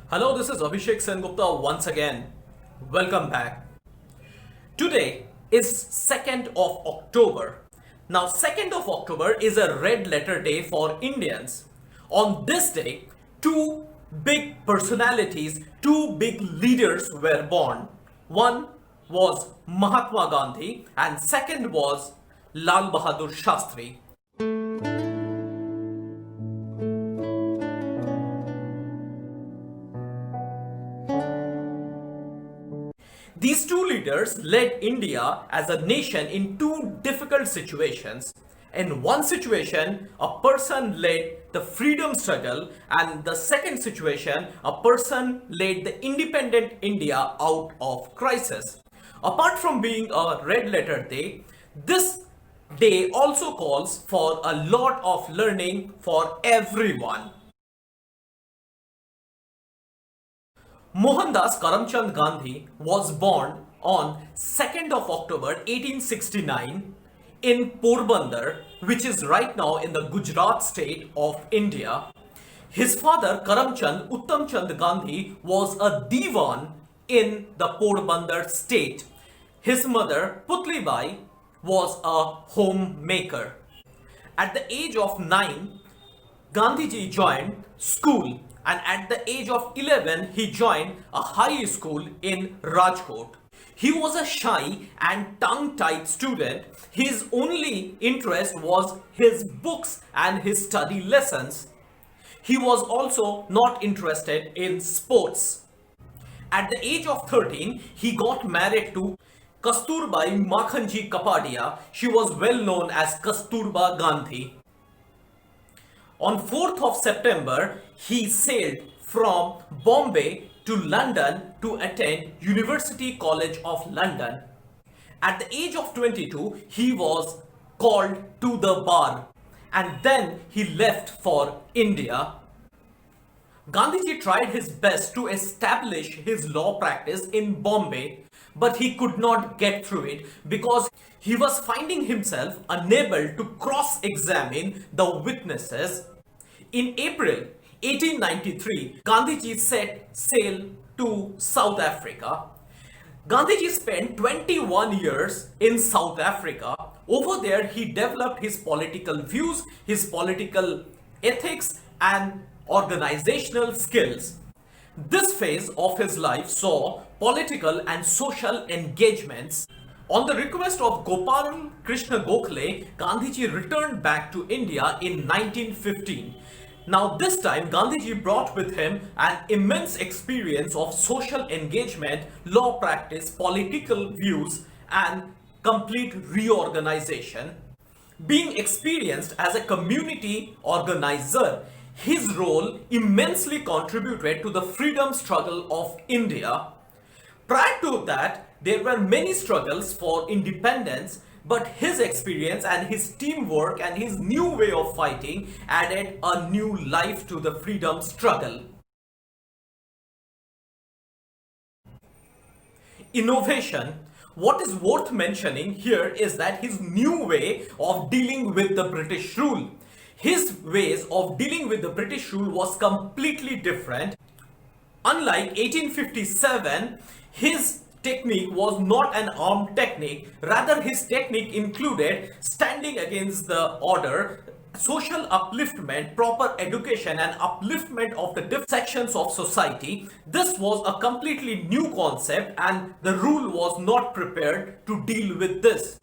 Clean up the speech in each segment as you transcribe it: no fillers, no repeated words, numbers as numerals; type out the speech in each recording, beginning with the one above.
Hello, this is Abhishek Sengupta once again. Welcome back. Today is 2nd of October. Now, 2nd of October is a red letter day for Indians. On this day, two big personalities, two big leaders were born. One was Mahatma Gandhi and second was Lal Bahadur Shastri. These two leaders led India as a nation in two difficult situations. In one situation, a person led the freedom struggle, and the second situation, a person led the independent India out of crisis. Apart from being a red letter day, this day also calls for a lot of learning for everyone. Mohandas Gandhi was born on 2nd of October 1869 in Porbandar, which is right now in the Gujarat state of India. His father Karamchand Uttamchand Gandhi was a diwan in the Porbandar state. His mother Putlibai was a homemaker. At the age of 9, Gandhiji joined school, and at the age of 11 he joined a high school in Rajkot. He was a shy and tongue-tied student. His only interest was his books and his study lessons. He was also not interested in sports. At the age of 13, he got married to Kasturbai Makhanji Kapadia. She was well known as Kasturba Gandhi. On 4th of September, he sailed from Bombay to London to attend University College of London. At the age of 22, he was called to the bar, and then he left for India. Gandhiji tried his best to establish his law practice in Bombay, but he could not get through it because he was finding himself unable to cross-examine the witnesses. In April 1893, Gandhiji set sail to South Africa. Gandhiji spent 21 years in South Africa. Over there, he developed his political views, his political ethics, and organizational skills. This phase of his life saw political and social engagements. On the request of Gopal Krishna Gokhale, Gandhiji returned back to India in 1915. Now, this time, Gandhiji brought with him an immense experience of social engagement, law practice, political views, and complete reorganization. Being experienced as a community organizer, his role immensely contributed to the freedom struggle of India. Prior to that, there were many struggles for independence, but his experience and his teamwork and his new way of fighting added a new life to the freedom struggle. Innovation. What is worth mentioning here is that his new way of dealing with the British rule. His ways of dealing with the British rule was completely different. Unlike 1857, his technique was not an armed technique. Rather, his technique included standing against the order, social upliftment, proper education, and upliftment of the different sections of society. This was a completely new concept, and the rule was not prepared to deal with this.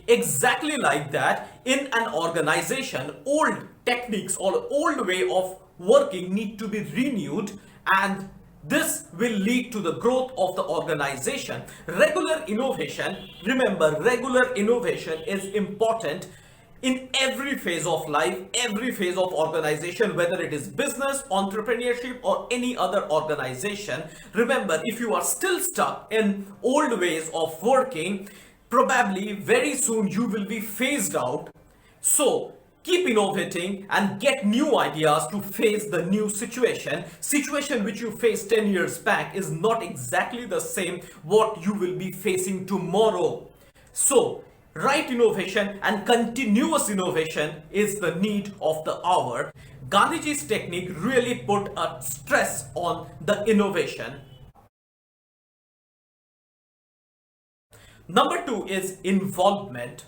Exactly like that, in an organization, old techniques or old way of working need to be renewed, and this will lead to the growth of the organization. Regular innovation, remember, regular innovation is important in every phase of life, every phase of organization, whether it is business, entrepreneurship, or any other organization. Remember, if you are still stuck in old ways of working, probably very soon you will be phased out. So keep innovating and get new ideas to face the new situation which you faced 10 years back is not exactly the same what you will be facing tomorrow. So right innovation and continuous innovation is the need of the hour. Gandhiji's technique really put a stress on the innovation. Number 2 is involvement.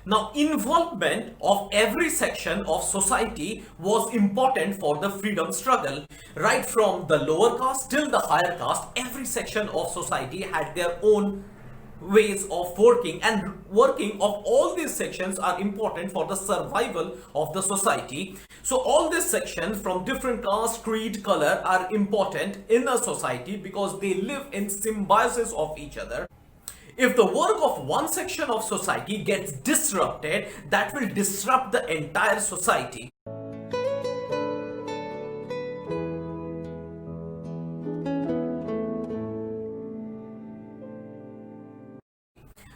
Now, involvement of every section of society was important for the freedom struggle. Right from the lower caste till the higher caste, every section of society had their own ways of working, and working of all these sections are important for the survival of the society. So all these sections from different caste, creed, color are important in a society because they live in symbiosis of each other. If the work of one section of society gets disrupted, that will disrupt the entire society.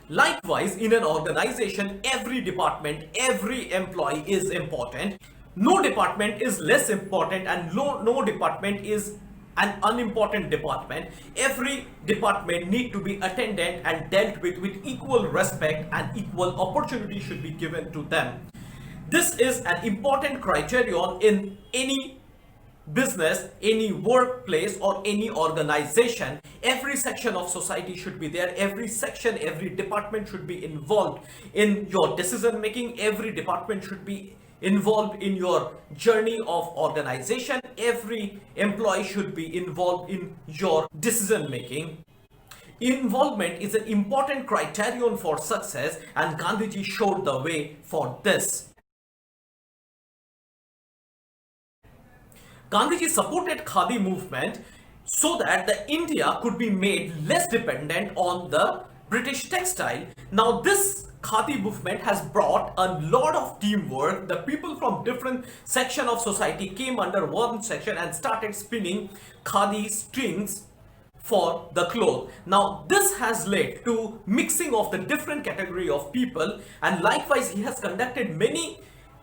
Likewise, in an organization, every department, every employee is important. No department is less important, and no department is an unimportant department. Every department need to be attended and dealt with equal respect, and equal opportunity should be given to them. This is an important criterion in any business, any workplace, or any organization. Every section of society should be there. Every section, every department should be involved in your decision making. Every department should be involved in your journey of organization. Every employee should be involved in your decision making. Involvement is an important criterion for success, and Gandhiji showed the way for this. Gandhiji supported Khadi movement so that the India could be made less dependent on the British textile. Now this Khadi movement has brought a lot of teamwork. The people from different section of society came under one section and started spinning Khadi strings for the cloth. Now this has led to mixing of the different category of people, and likewise he has conducted many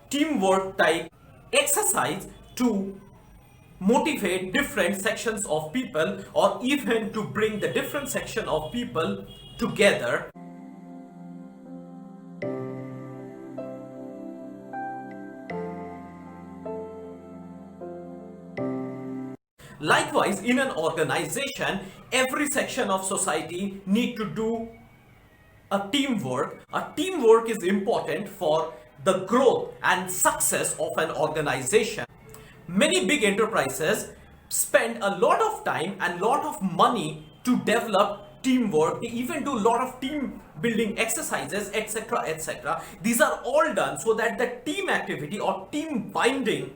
teamwork type exercise to motivate different sections of people, or even to bring the different section of people together. Likewise, in an organization, every section of society need to do a teamwork. A teamwork is important for the growth and success of an organization. Many big enterprises spend a lot of time and lot of money to develop teamwork. They even do a lot of team building exercises, etc., etc. These are all done so that the team activity or team binding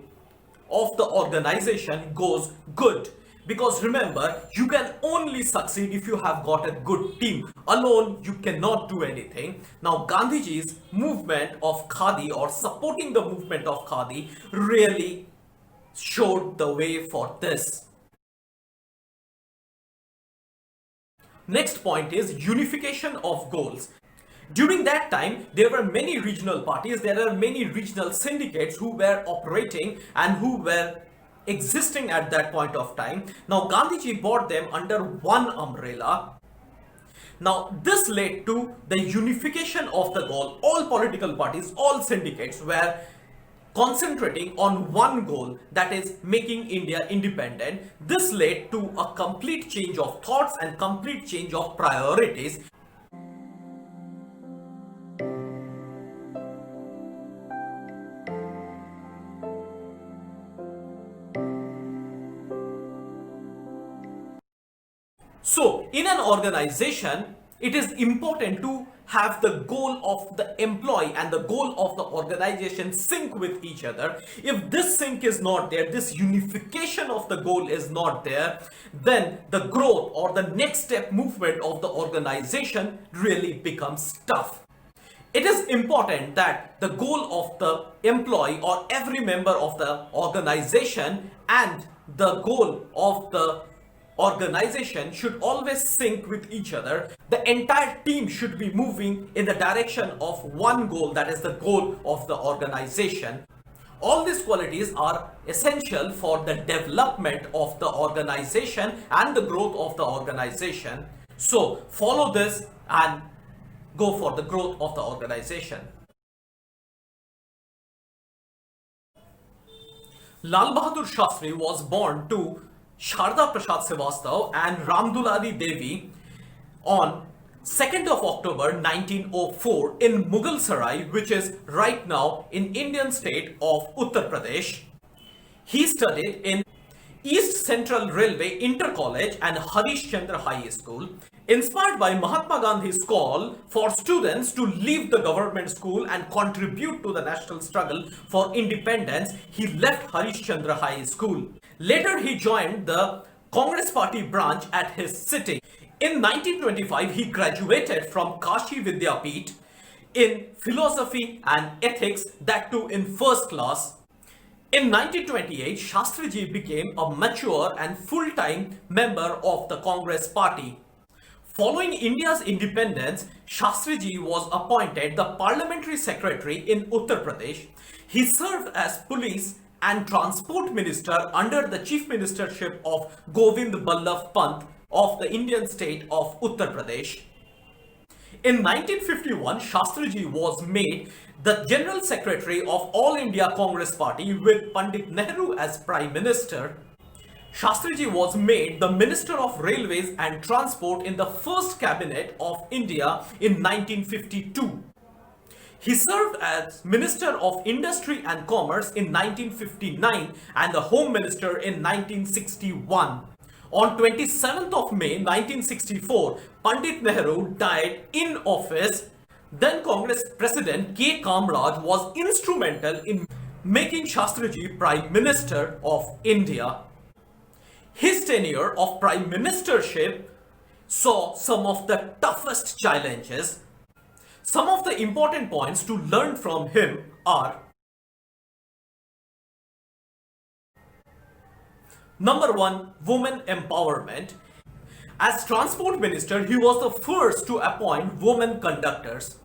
of the organization goes good. Because remember, you can only succeed if you have got a good team. Alone, you cannot do anything. Now, Gandhiji's movement of Khadi, or supporting the movement of Khadi, really showed the way for this. Next point is unification of goals. During that time, there were many regional parties, there are many regional syndicates who were operating and who were existing at that point of time. Now, Gandhiji brought them under one umbrella. Now, this led to the unification of the goal. All political parties, all syndicates were concentrating on one goal, that is making India independent. This led to a complete change of thoughts and complete change of priorities. So, in an organization, it is important to have the goal of the employee and the goal of the organization sync with each other. If this sync is not there, this unification of the goal is not there, then the growth or the next step movement of the organization really becomes tough. It is important that the goal of the employee or every member of the organization and the goal of the organization should always sync with each other. The entire team should be moving in the direction of one goal, that is the goal of the organization. All these qualities are essential for the development of the organization and the growth of the organization. So follow this and go for the growth of the organization. Lal Bahadur Shastri was born to Sharda Prasad Srivastav and Ramdulali Devi on 2nd of October 1904 in Mughal Sarai, which is right now in Indian state of Uttar Pradesh. He studied in East Central Railway Inter College and Harish Chandra High School. Inspired by Mahatma Gandhi's call for students to leave the government school and contribute to the national struggle for independence, he left Harish Chandra High School. Later, he joined the Congress Party branch at his city. In 1925, he graduated from Kashi Vidyapeeth in philosophy and ethics, that too in first class. In 1928, Shastriji became a mature and full-time member of the Congress Party. Following India's independence, Shastriji was appointed the Parliamentary Secretary in Uttar Pradesh. He served as Police and Transport Minister under the Chief Ministership of Govind Ballabh Pant of the Indian state of Uttar Pradesh. In 1951, Shastriji was made the General Secretary of All India Congress Party with Pandit Nehru as Prime Minister. Shastriji was made the Minister of Railways and Transport in the first cabinet of India in 1952. He served as Minister of Industry and Commerce in 1959 and the Home Minister in 1961. On 27th of May 1964, Pandit Nehru died in office. Then Congress President K. Kamraj was instrumental in making Shastriji Prime Minister of India. His tenure of Prime Ministership saw some of the toughest challenges. Some of the important points to learn from him are: Number 1, women empowerment. As Transport Minister, he was the first to appoint women conductors.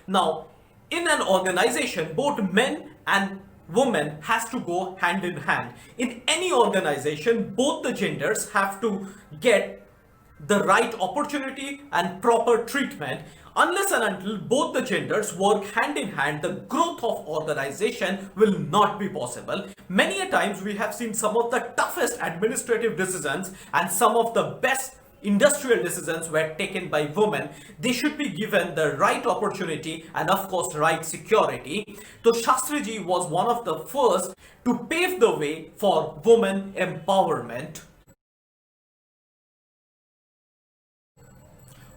Now, in an organization, both men and women has to go hand in hand. In any organization, both the genders have to get the right opportunity and proper treatment. Unless and until both the genders work hand in hand, the growth of organization will not be possible. Many a times we have seen some of the toughest administrative decisions and some of the best industrial decisions were taken by women. They should be given the right opportunity and of course right security. So Shastriji was one of the first to pave the way for women empowerment.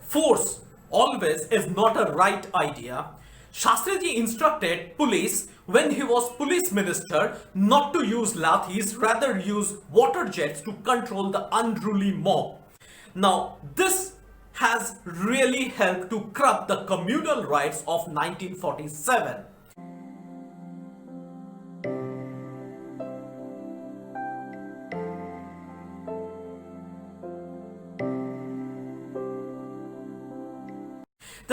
Force always is not a right idea. Shastriji instructed police when he was police minister not to use lathis, rather use water jets to control the unruly mob. Now, this has really helped to curb the communal riots of 1947.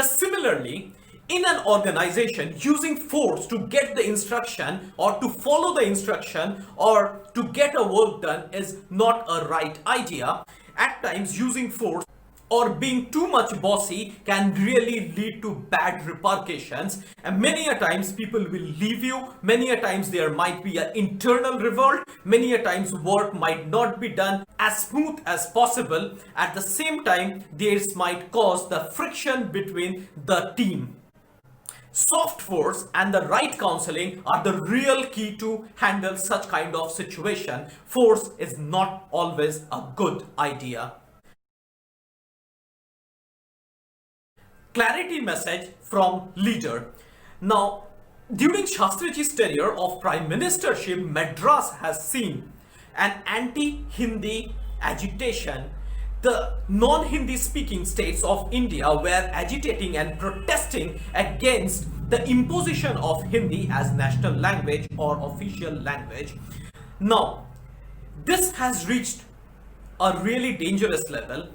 Similarly, in an organization, using force to get the instruction or to follow the instruction or to get a work done is not a right idea. At times, using force or being too much bossy can really lead to bad repercussions, and many a times people will leave you, many a times there might be an internal revolt, many a times work might not be done as smooth as possible. At the same time, this might cause the friction between the team. Soft force and the right counseling are the real key to handle such kind of situation. Force is not always a good idea. Clarity message from leader. Now, during Shastriji's tenure of Prime Ministership, Madras has seen an anti-Hindi agitation the non-Hindi speaking states of India were agitating and protesting against the imposition of Hindi as national language or official language. Now, this has reached a really dangerous level.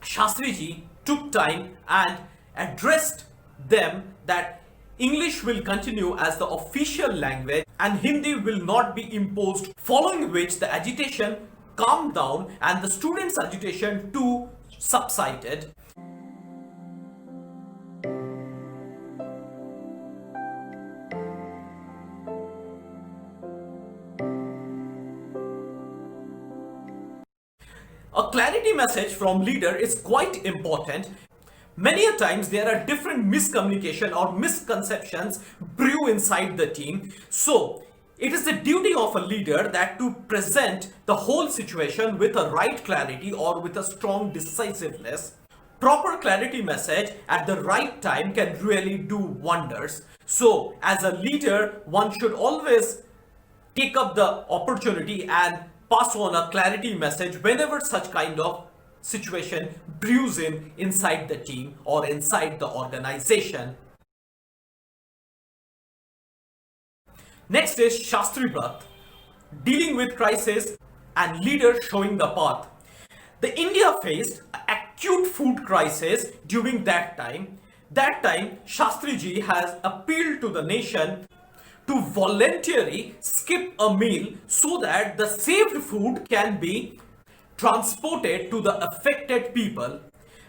Shastriji took time and addressed them that English will continue as the official language and Hindi will not be imposed, following which the agitation calmed down and the students' agitation too subsided. A clarity message from leader is quite important. Many a times there are different miscommunication or misconceptions brew inside the team. So it is the duty of a leader that to present the whole situation with a right clarity or with a strong decisiveness. Proper clarity message at the right time can really do wonders. So as a leader, one should always take up the opportunity and pass on a clarity message whenever such kind of situation brews inside the team or inside the organization. Next is Shastri Brat, dealing with crisis and leader showing the path. The India faced acute food crisis during that time. That time, Shastriji has appealed to the nation to voluntarily skip a meal so that the saved food can be transported to the affected people.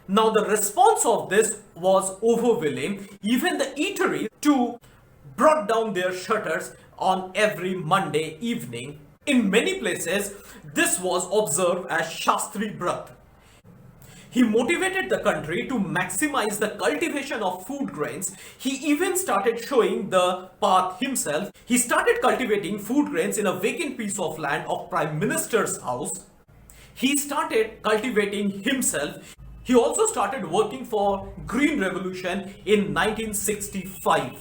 Now the response of this was overwhelming. Even the eatery too brought down their shutters on every Monday evening. In many places, this was observed as Shastri Brat. He motivated the country to maximize the cultivation of food grains. He even started showing the path himself. He started cultivating food grains in a vacant piece of land of Prime Minister's house. He started cultivating himself. He also started working for Green Revolution in 1965.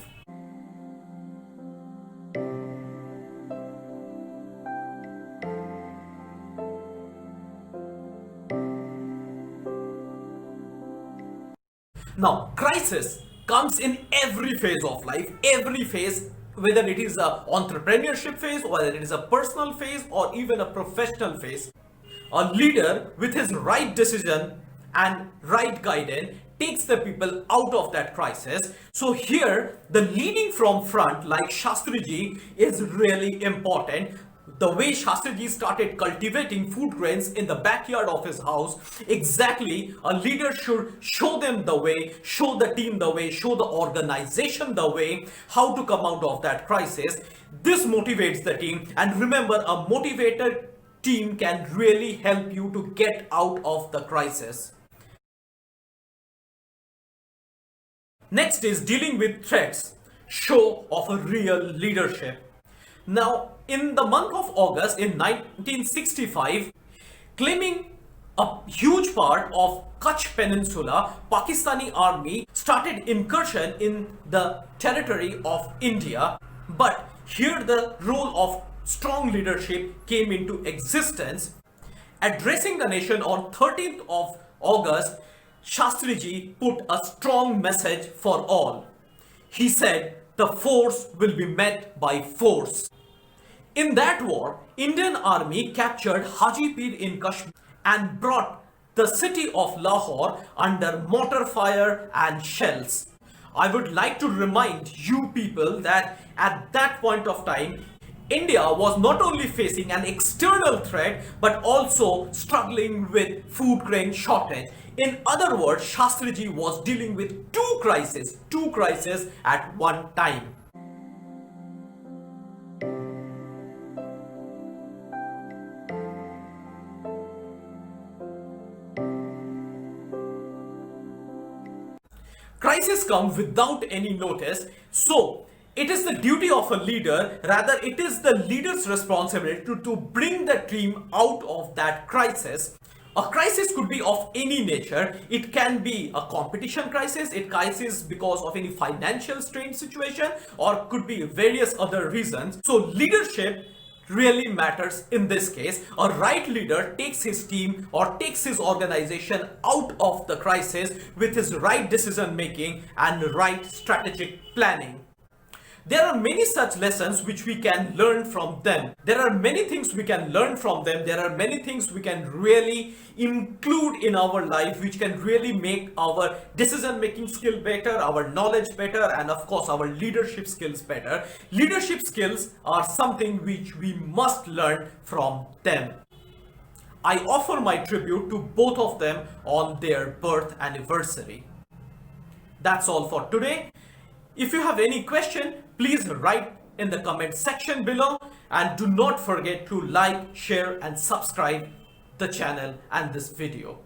Now, crisis comes in every phase of life, every phase, whether it is a entrepreneurship phase, or whether it is a personal phase, or even a professional phase. A leader with his right decision and right guidance takes the people out of that crisis. So here, the leading from front, like Shastriji, is really important. The way Shastriji started cultivating food grains in the backyard of his house, exactly a leader should show them the way, show the team the way, show the organization the way, how to come out of that crisis. This motivates the team, and remember, a motivated team can really help you to get out of the crisis. Next is dealing with threats, show of a real leadership. Now, in the month of August in 1965, claiming a huge part of Kutch Peninsula, Pakistani army started incursion in the territory of India. But here the role of strong leadership came into existence. Addressing the nation on 13th of August, Shastriji put a strong message for all. He said, the force will be met by force. In that war, Indian army captured Hajipir in Kashmir and brought the city of Lahore under mortar fire and shells. I would like to remind you people that at that point of time, India was not only facing an external threat but also struggling with food grain shortage. In other words, Shastriji was dealing with two crises at one time. Crises come without any notice, so it is the duty of a leader, rather it is the leader's responsibility to bring the team out of that crisis. A crisis could be of any nature. It can be a competition crisis, a crisis because of any financial strain situation, or could be various other reasons. So leadership really matters in this case. A right leader takes his team or takes his organization out of the crisis with his right decision making and right strategic planning. There are many such lessons which we can learn from them. There are many things we can learn from them. There are many things we can really include in our life which can really make our decision making skill better, our knowledge better, and of course our leadership skills better. Leadership skills are something which we must learn from them. I offer my tribute to both of them on their birth anniversary. That's all for today. If you have any question, please write in the comment section below, and do not forget to like, share and subscribe the channel and this video.